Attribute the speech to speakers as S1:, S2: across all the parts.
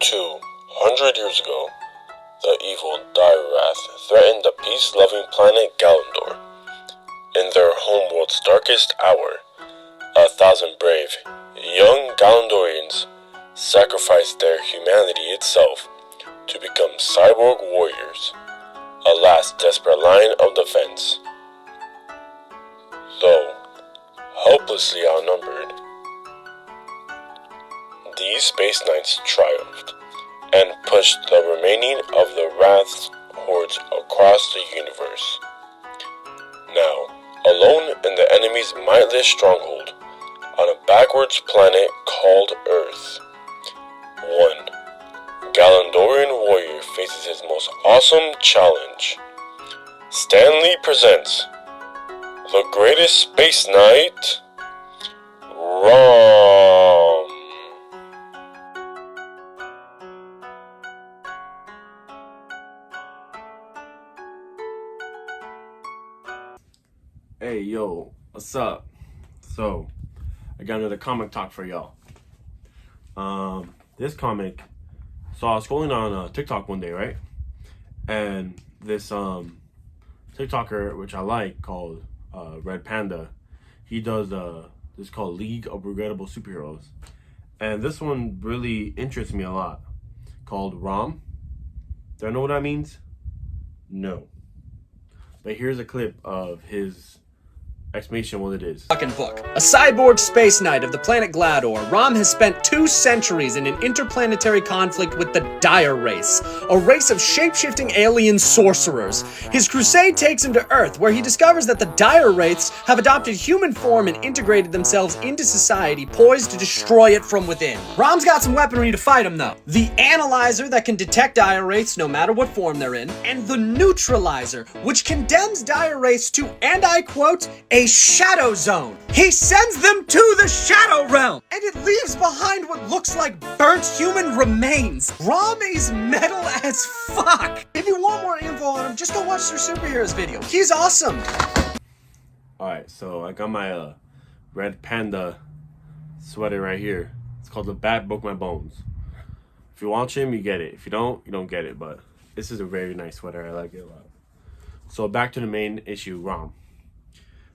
S1: 200 years ago, the evil Dire-Wrath threatened the peace-loving planet Galandor. In their homeworld's darkest hour, 1,000 brave, young Galandorians sacrificed their humanity itself to become cyborg warriors, a last desperate line of defense. Though hopelessly outnumbered, these space knights triumphed and pushed the remaining of the Wrath's hordes across the universe. Now, alone in the enemy's mindless stronghold, on a backwards planet called Earth, one Galandorian warrior faces his most awesome challenge. Stanley presents the greatest space knight, Rom.
S2: Hey, yo, what's up? So, I got another comic talk for y'all. This comic, so I was scrolling on TikTok one day, right? And this TikToker, which I like, called Red Panda, he does this called League of Regrettable Superheroes. And this one really interests me a lot, called ROM. Do I know what that means? No. But here's a clip of his explanation what it is.
S3: Fucking book. A cyborg space knight of the planet Glador, Rom has spent 2 centuries in an interplanetary conflict with the Dire race, a race of shape-shifting alien sorcerers. His crusade takes him to Earth, where he discovers that the Dire race have adopted human form and integrated themselves into society, poised to destroy it from within. Rom's got some weaponry to fight him, though. The Analyzer, that can detect Dire wraiths no matter what form they're in, and the Neutralizer, which condemns Dire wraiths to, and I quote, a shadow zone. He sends them to the shadow realm, and it leaves behind what looks like burnt human remains. Rom is metal as fuck. If you want more info on him, just go watch their superheroes video. He's awesome.
S2: Alright, so I got my Red Panda sweater right here. It's called The Bat Broke My Bones. If you watch him, you get it. If you don't get it. But this is a very nice sweater. I like it a lot. So back to the main issue, ROM.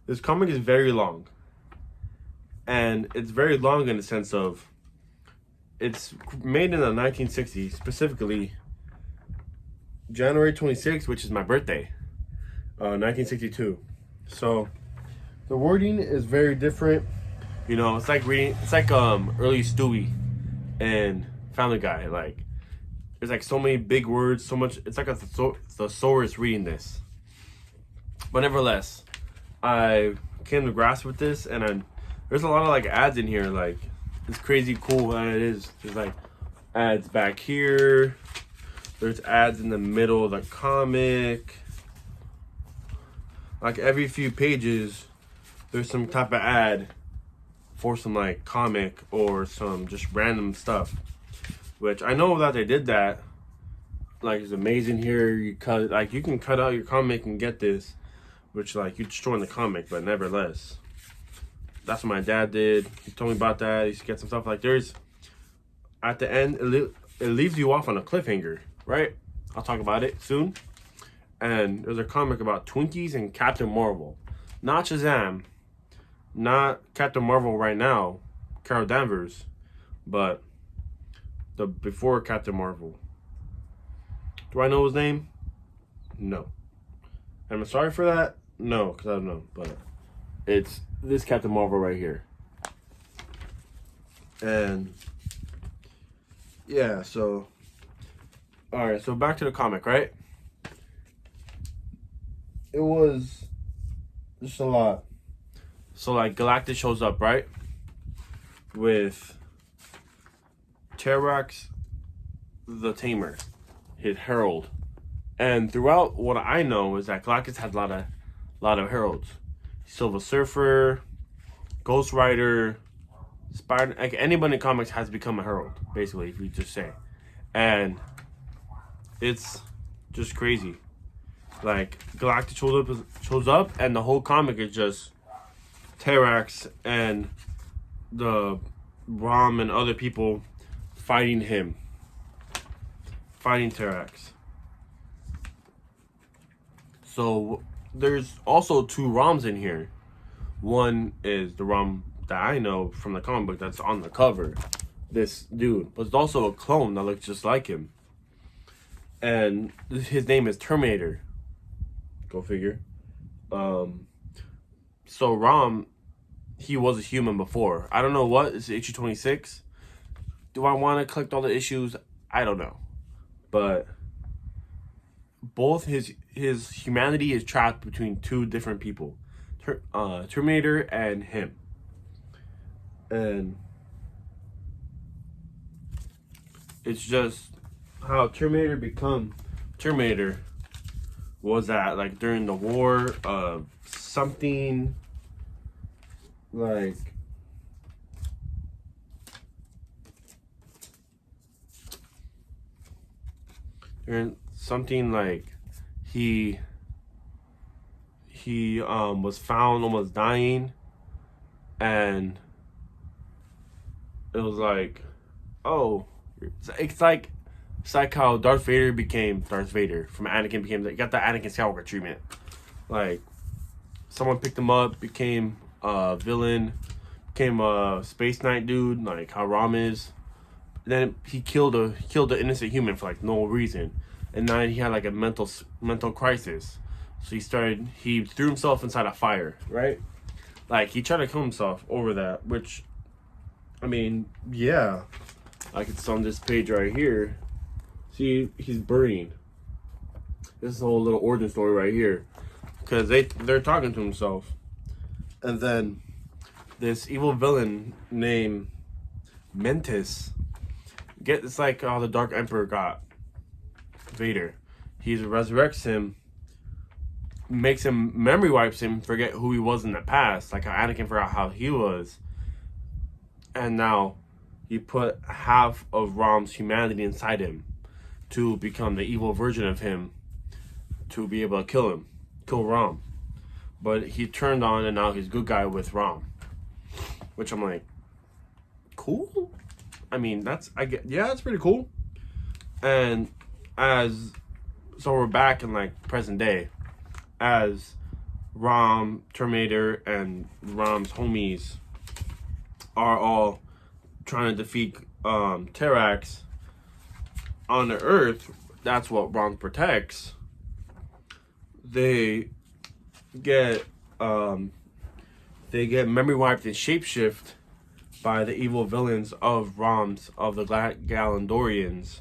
S2: This comic is very long. And it's very long in the sense of it's made in the 1960s, specifically January 26th, which is my birthday, 1962. So the wording is very different. You know, it's like reading, it's like early Stewie and Family Guy. Like, there's like so many big words, so much. It's like a thesaurus reading this. But nevertheless, I came to grasp with this, and there's a lot of like ads in here. Like, it's crazy cool that it is. There's like ads back here. There's ads in the middle of the comic. Like every few pages, there's some type of ad for some like comic or some just random stuff. Which I know that they did that. Like, it's amazing here. You can cut out your comic and get this. Which, like, you destroy in the comic, but nevertheless. That's what my dad did. He told me about that. He used to get some stuff. Like, there's, at the end, it leaves you off on a cliffhanger, right? I'll talk about it soon. And there's a comic about Twinkies and Captain Marvel. Not Shazam. Not Captain Marvel right now. Carol Danvers. But the before Captain Marvel. Do I know his name? No. Am I sorry for that? No, because I don't know. But it's this Captain Marvel right here. And yeah, so alright, so back to the comic, right? It was just a lot. So like Galactus shows up, right? With Terrax the Tamer, his herald. And throughout what I know is that Galactus has a lot of heralds. Silver Surfer, Ghost Rider, Spider, like anybody in comics has become a herald, basically, if you just say. And it's just crazy. Like, Galactus shows up and the whole comic is just Terrax and the Rom and other people fighting him. fighting Terax. So there's also two ROMs in here. One is the ROM that I know from the comic book that's on the cover. This dude. But there's also a clone that looks just like him. And his name is Terminator. Go figure. So ROM, he was a human before. I don't know what. It's issue 26. Do I want to collect all the issues? I don't know. But both his humanity is trapped between two different people. Terminator and him. And it's just how Terminator become Terminator was that like during the war, something like he was found almost dying, and it was like, oh, it's like how Darth Vader became Darth Vader from Anakin became you got the Anakin Skywalker treatment. Like someone picked him up, became a villain, became a Spaceknight dude, like how Rom is. Then he killed an innocent human for like no reason, and now he had like a mental crisis. So he threw himself inside a fire, right? Like he tried to kill himself over that, which, I mean, yeah, like it's on this page right here. See, he's burning. This is a whole little origin story right here, because they're talking to himself, and then this evil villain named Mentis. It's like how the Dark Emperor got Vader. He resurrects him, makes him memory wipes him, forget who he was in the past, like how Anakin forgot how he was, and now he put half of Rom's humanity inside him to become the evil version of him, to be able to kill Rom. But he turned on, and now he's good guy with Rom, which I'm like, cool. I mean, that's pretty cool. And so we're back in like present day, as Rom, Terminator, and Rom's homies are all trying to defeat Terax on the Earth. That's what Rom protects. They get memory wiped and shapeshift by the evil villains of the Galandorians.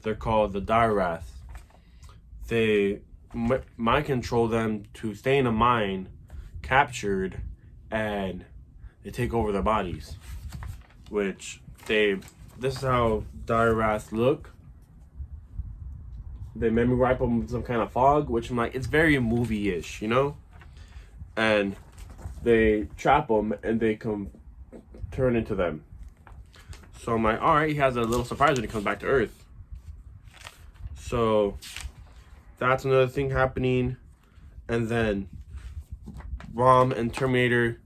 S2: They're called the Direwrath. They mind control them to stay in a mine, captured, and they take over their bodies. This is how Direwrath look. They memory wipe them with some kind of fog, which I'm like, it's very movie-ish, you know? And they trap them and they turn into them. So I'm like, alright, he has a little surprise when he comes back to Earth. So that's another thing happening. And then Rom and Terminator,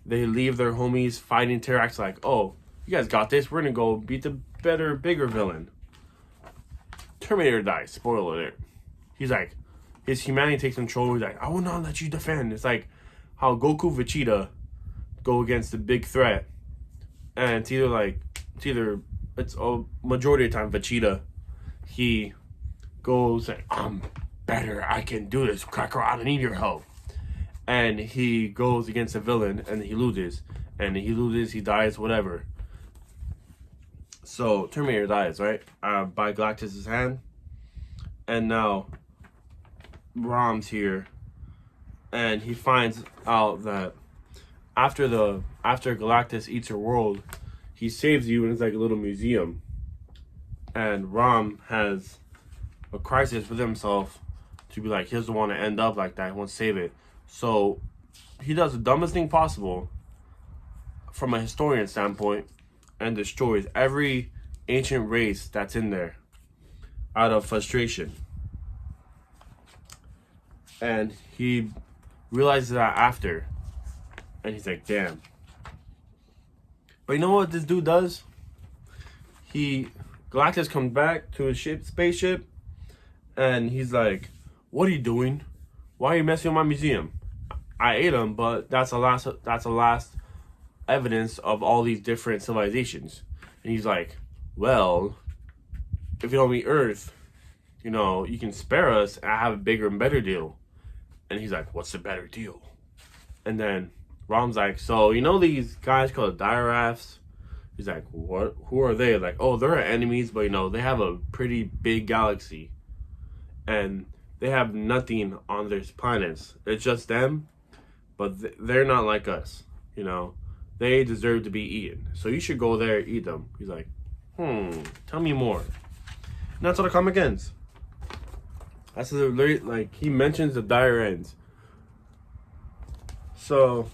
S2: they leave their homies fighting Terax, like, oh, you guys got this. We're gonna go beat the bigger villain. Terminator dies. Spoiler alert. He's like, his humanity takes control. He's like, I will not let you defend. It's like how Goku Vegeta go against the big threat, and it's a majority of the time Vegeta, he goes like, I'm better. I can do this. Cracker, I don't need your help. And he goes against a villain and he loses. He dies, whatever. So Terminator dies, right? By Galactus' hand. And now Rom's here. And he finds out that after Galactus eats your world, he saves you, and it's like a little museum. And Rom has a crisis with himself to be like, he doesn't want to end up like that. He wants to save it. So he does the dumbest thing possible from a historian standpoint and destroys every ancient race that's in there out of frustration. And he realizes that after, and he's like, damn. But you know what this dude does? He Galactus comes back to his spaceship, and he's like, "What are you doing? Why are you messing with my museum? I ate him, but that's the last evidence of all these different civilizations." And he's like, "Well, if you don't meet Earth, you know, you can spare us and I have a bigger and better deal." And he's like, "What's the better deal?" And then Rom's like, "So, you know these guys called Diarafs?" He's like, "What? Who are they?" Like, "Oh, they're our enemies, but you know, they have a pretty big galaxy. And they have nothing on their planets. It's just them, but they're not like us, you know. They deserve to be eaten. So you should go there and eat them." He's like, "Tell me more." And that's how the comic ends. That's like he mentions the dire ends. So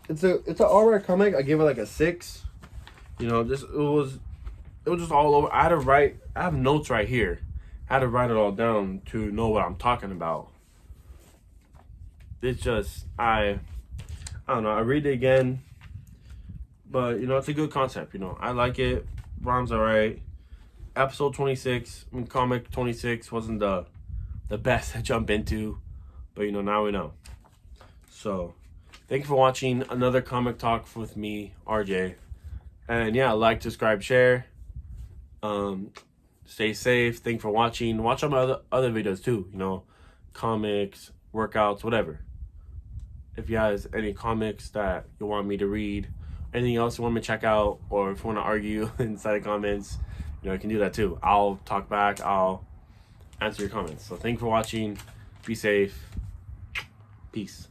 S2: it's an alright comic. I give it like a 6. You know, it was just all over. I have notes right here. I had to write it all down to know what I'm talking about. It's just I don't know. I read it again, but you know, it's a good concept. You know, I like it. Rom's alright. Episode 26, comic 26 wasn't the best to jump into, but you know, now we know. So, thank you for watching another comic talk with me, RJ. And yeah, like, subscribe, share. Stay safe. Thank you for watching. Watch all my other videos too. You know, comics, workouts, whatever. If you guys any comics that you want me to read, anything else you want me to check out, or if you want to argue inside the comments, you know, you can do that too. I'll talk back. I'll answer your comments. So thank you for watching. Be safe. Peace.